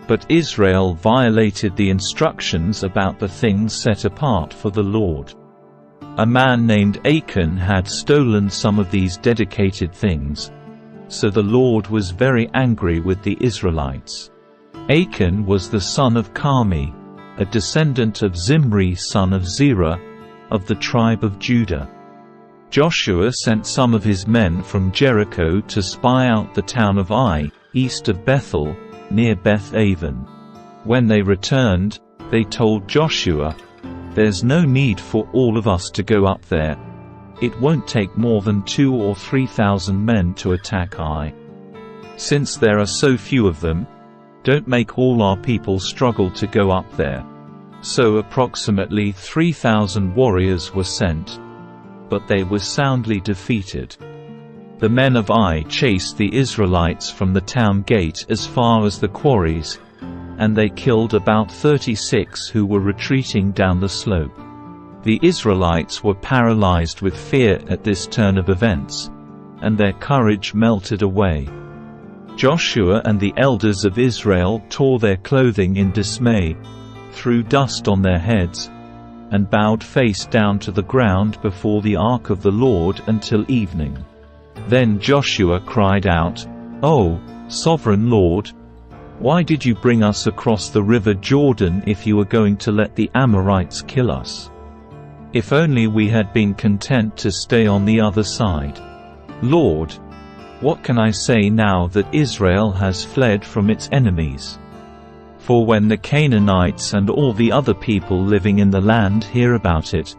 But Israel violated the instructions about the things set apart for the Lord. A man named Achan had stolen some of these dedicated things, so the Lord was very angry with the Israelites. Achan was the son of Carmi, a descendant of Zimri son of Zerah, of the tribe of Judah. Joshua sent some of his men from Jericho to spy out the town of Ai, east of Bethel, near Beth-aven. When they returned, they told Joshua, "There's no need for all of us to go up there. It won't take more than 2,000 or 3,000 men to attack Ai. Since there are so few of them, don't make all our people struggle to go up there." So approximately 3,000 warriors were sent, but they were soundly defeated. The men of Ai chased the Israelites from the town gate as far as the quarries, and they killed about 36 who were retreating down the slope. The Israelites were paralyzed with fear at this turn of events, and their courage melted away. Joshua and the elders of Israel tore their clothing in dismay, threw dust on their heads, and bowed face down to the ground before the ark of the Lord until evening. Then Joshua cried out, "Oh, sovereign Lord! Why did you bring us across the river Jordan if you were going to let the Amorites kill us? If only we had been content to stay on the other side. Lord, what can I say now that Israel has fled from its enemies? For when the Canaanites and all the other people living in the land hear about it,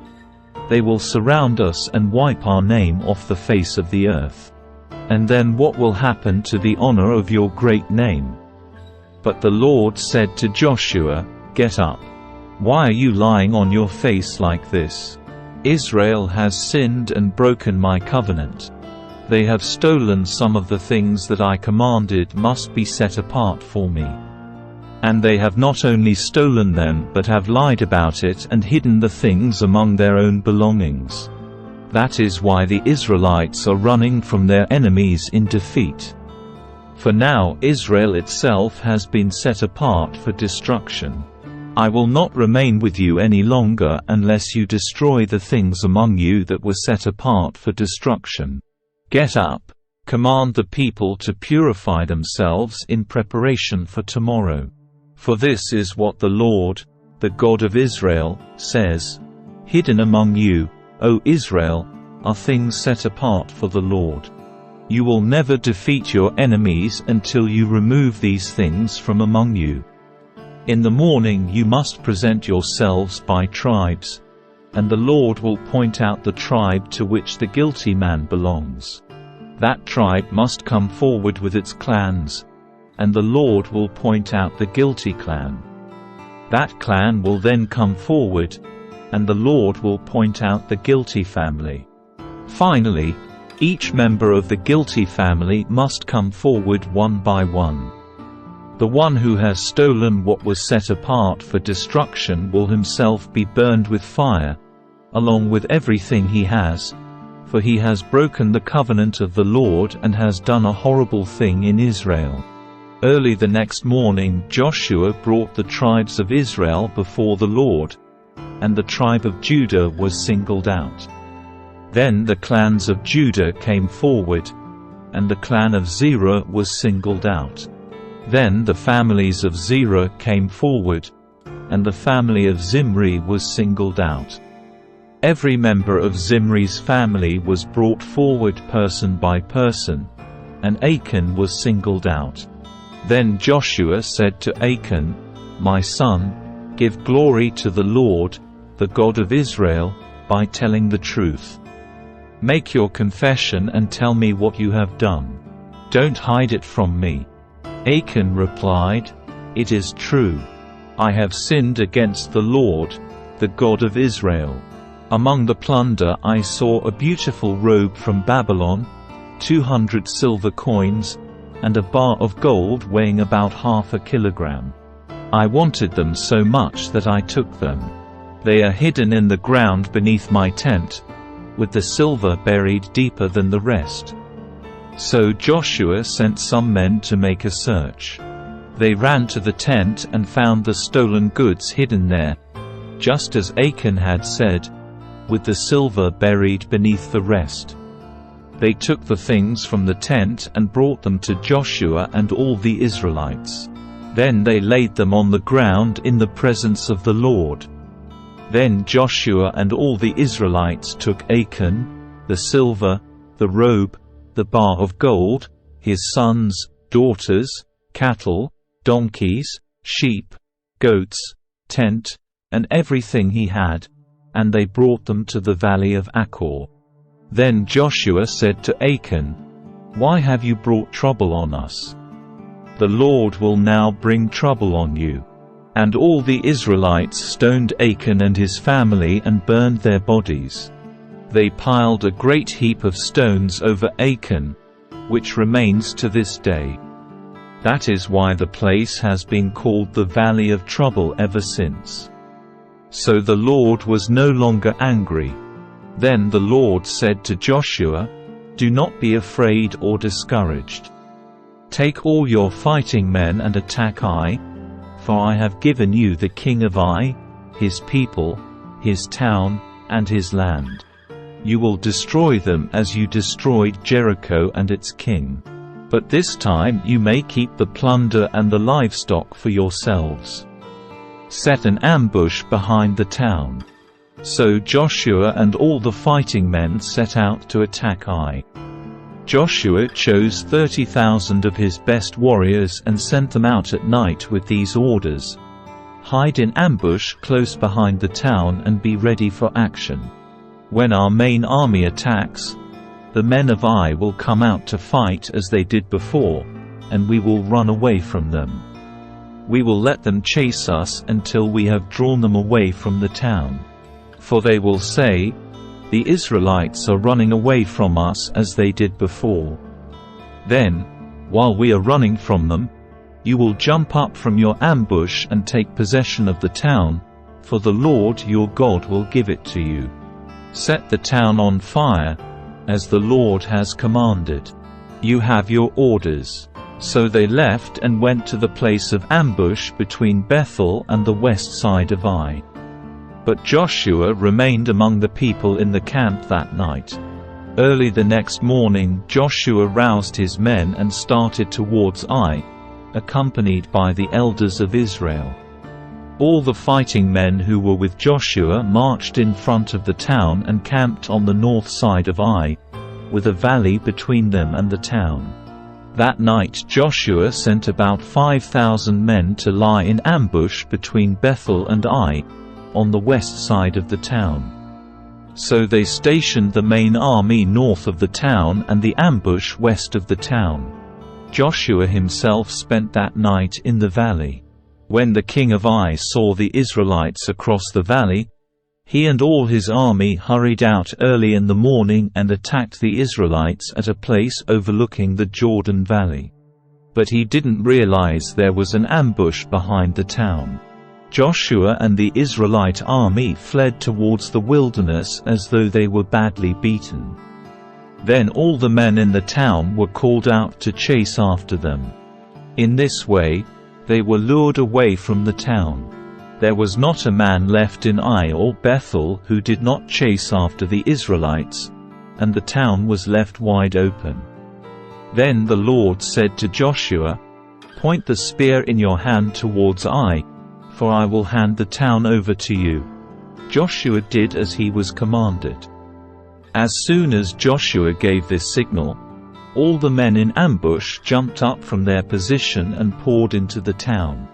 they will surround us and wipe our name off the face of the earth. And then what will happen to the honor of your great name?" But the Lord said to Joshua, "Get up. Why are you lying on your face like this? Israel has sinned and broken my covenant. They have stolen some of the things that I commanded must be set apart for me. And they have not only stolen them but have lied about it and hidden the things among their own belongings. That is why the Israelites are running from their enemies in defeat. For now Israel itself has been set apart for destruction. I will not remain with you any longer unless you destroy the things among you that were set apart for destruction. Get up, command the people to purify themselves in preparation for tomorrow. For this is what the Lord, the God of Israel, says, Hidden among you, O Israel, are things set apart for the Lord. You will never defeat your enemies until you remove these things from among you. In the morning you must present yourselves by tribes, and the Lord will point out the tribe to which the guilty man belongs. That tribe must come forward with its clans, and the Lord will point out the guilty clan. That clan will then come forward, and the Lord will point out the guilty family. Finally, each member of the guilty family must come forward one by one. The one who has stolen what was set apart for destruction will himself be burned with fire, along with everything he has, for he has broken the covenant of the Lord and has done a horrible thing in Israel. Early the next morning Joshua brought the tribes of Israel before the Lord, and the tribe of Judah was singled out. Then the clans of Judah came forward, and the clan of Zerah was singled out. Then the families of Zerah came forward, and the family of Zimri was singled out. Every member of Zimri's family was brought forward person by person, and Achan was singled out. Then Joshua said to Achan, "My son, give glory to the Lord, the God of Israel, by telling the truth. Make your confession and tell me what you have done. Don't hide it from me." Achan replied, "It is true. I have sinned against the Lord, the God of Israel. Among the plunder I saw a beautiful robe from Babylon, 200 silver coins, and a bar of gold weighing about 1/2 kilogram. I wanted them so much that I took them. They are hidden in the ground beneath my tent, with the silver buried deeper than the rest." So Joshua sent some men to make a search. They ran to the tent and found the stolen goods hidden there, just as Achan had said, with the silver buried beneath the rest. They took the things from the tent and brought them to Joshua and all the Israelites. Then they laid them on the ground in the presence of the Lord. Then Joshua and all the Israelites took Achan, the silver, the robe, the bar of gold, his sons, daughters, cattle, donkeys, sheep, goats, tent, and everything he had, and they brought them to the valley of Achor. Then Joshua said to Achan, "Why have you brought trouble on us? The Lord will now bring trouble on you." And all the Israelites stoned Achan and his family and burned their bodies. They piled a great heap of stones over Achan, which remains to this day. That is why the place has been called the Valley of Trouble ever since. So the Lord was no longer angry. Then the Lord said to Joshua, "Do not be afraid or discouraged. Take all your fighting men and attack Ai, for I have given you the king of Ai, his people, his town, and his land. You will destroy them as you destroyed Jericho and its king. But this time you may keep the plunder and the livestock for yourselves. Set an ambush behind the town." So Joshua and all the fighting men set out to attack Ai. Joshua chose 30,000 of his best warriors and sent them out at night with these orders: "Hide in ambush close behind the town and be ready for action. When our main army attacks, the men of Ai will come out to fight as they did before, and we will run away from them. We will let them chase us until we have drawn them away from the town. For they will say, 'The Israelites are running away from us as they did before.' Then, while we are running from them, you will jump up from your ambush and take possession of the town, for the Lord your God will give it to you. Set the town on fire, as the Lord has commanded. You have your orders." So they left and went to the place of ambush between Bethel and the west side of Ai. But Joshua remained among the people in the camp that night. Early the next morning Joshua roused his men and started towards Ai, accompanied by the elders of Israel. All the fighting men who were with Joshua marched in front of the town and camped on the north side of Ai, with a valley between them and the town. That night Joshua sent about 5,000 men to lie in ambush between Bethel and Ai, on the west side of the town. So they stationed the main army north of the town and the ambush west of the town. Joshua himself spent that night in the valley. When the king of Ai saw the Israelites across the valley, he and all his army hurried out early in the morning and attacked the Israelites at a place overlooking the Jordan Valley. But he didn't realize there was an ambush behind the town. Joshua and the Israelite army fled towards the wilderness as though they were badly beaten. Then all the men in the town were called out to chase after them. In this way, they were lured away from the town. There was not a man left in Ai or Bethel who did not chase after the Israelites, and the town was left wide open. Then the Lord said to Joshua, "Point the spear in your hand towards Ai, for I will hand the town over to you." Joshua did as he was commanded. As soon as Joshua gave this signal, all the men in ambush jumped up from their position and poured into the town.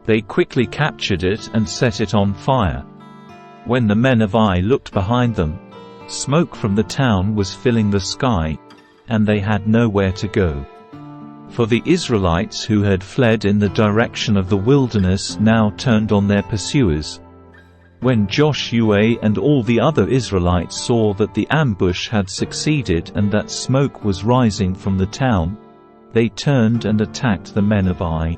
They quickly captured it and set it on fire. When the men of Ai looked behind them, smoke from the town was filling the sky, and they had nowhere to go. For the Israelites who had fled in the direction of the wilderness now turned on their pursuers. When Joshua and all the other Israelites saw that the ambush had succeeded and that smoke was rising from the town, they turned and attacked the men of Ai.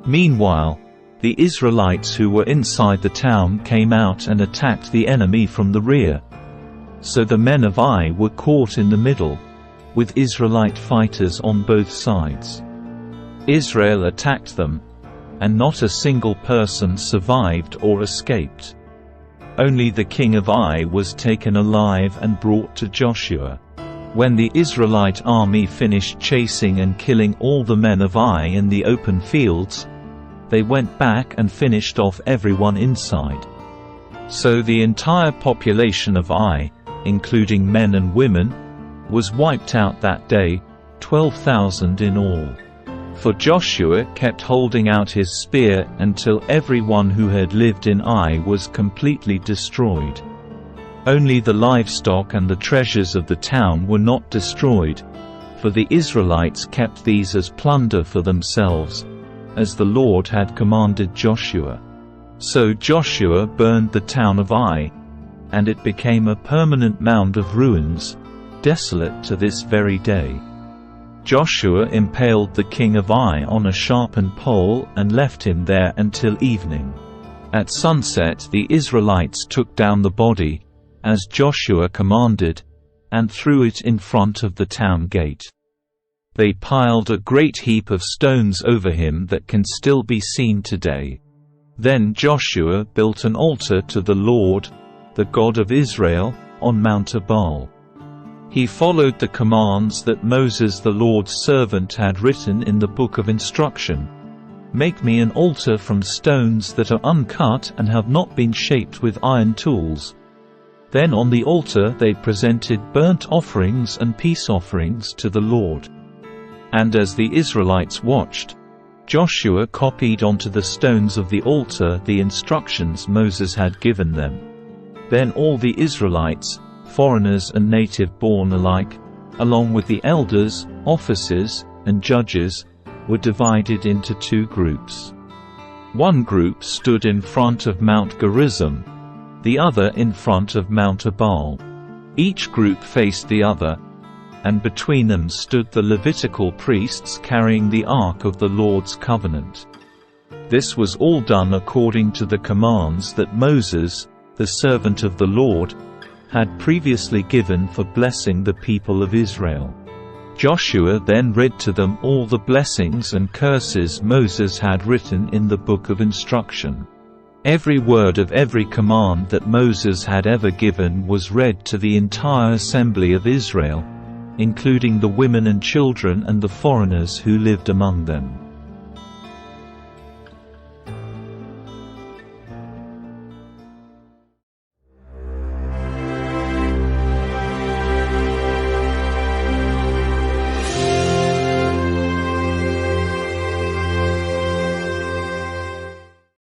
Meanwhile, the Israelites who were inside the town came out and attacked the enemy from the rear. So the men of Ai were caught in the middle, with Israelite fighters on both sides. Israel attacked them, and not a single person survived or escaped. Only the king of Ai was taken alive and brought to Joshua. When the Israelite army finished chasing and killing all the men of Ai in the open fields, they went back and finished off everyone inside. So the entire population of Ai, including men and women, was wiped out that day, 12,000 in all. For Joshua kept holding out his spear until everyone who had lived in Ai was completely destroyed. Only the livestock and the treasures of the town were not destroyed, for the Israelites kept these as plunder for themselves, as the Lord had commanded Joshua. So Joshua burned the town of Ai, and it became a permanent mound of ruins, desolate to this very day. Joshua impaled the king of Ai on a sharpened pole and left him there until evening. At sunset the Israelites took down the body, as Joshua commanded, and threw it in front of the town gate. They piled a great heap of stones over him that can still be seen today. Then Joshua built an altar to the Lord, the God of Israel, on Mount 𝗲𝗡. He followed the commands that Moses the Lord's servant had written in the Book of Instruction. Make me an altar from stones that are uncut and have not been shaped with iron tools. Then on the altar they presented burnt offerings and peace offerings to the Lord. And as the Israelites watched, Joshua copied onto the stones of the altar the instructions Moses had given them. Then all the Israelites, foreigners and native-born alike, along with the elders, officers, and judges, were divided into two groups. One group stood in front of Mount Gerizim, the other in front of Mount 𝗲𝗡. Each group faced the other, and between them stood the Levitical priests carrying the Ark of the Lord's covenant. This was all done according to the commands that Moses, the servant of the Lord, had previously given for blessing the people of Israel. Joshua then read to them all the blessings and curses Moses had written in the Book of Instruction. Every word of every command that Moses had ever given was read to the entire assembly of Israel, including the women and children and the foreigners who lived among them.